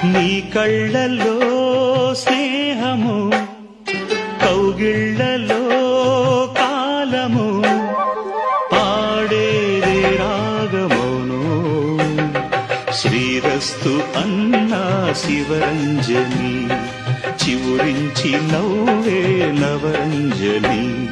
నీ కళ్ళలో స్నేహము, కౌగిళ్ళలో కాలము, పాడేదే రాగమోను. శ్రీరస్తు అన్నా శివరంజని, చివురించి నవ్వే నవరంజని.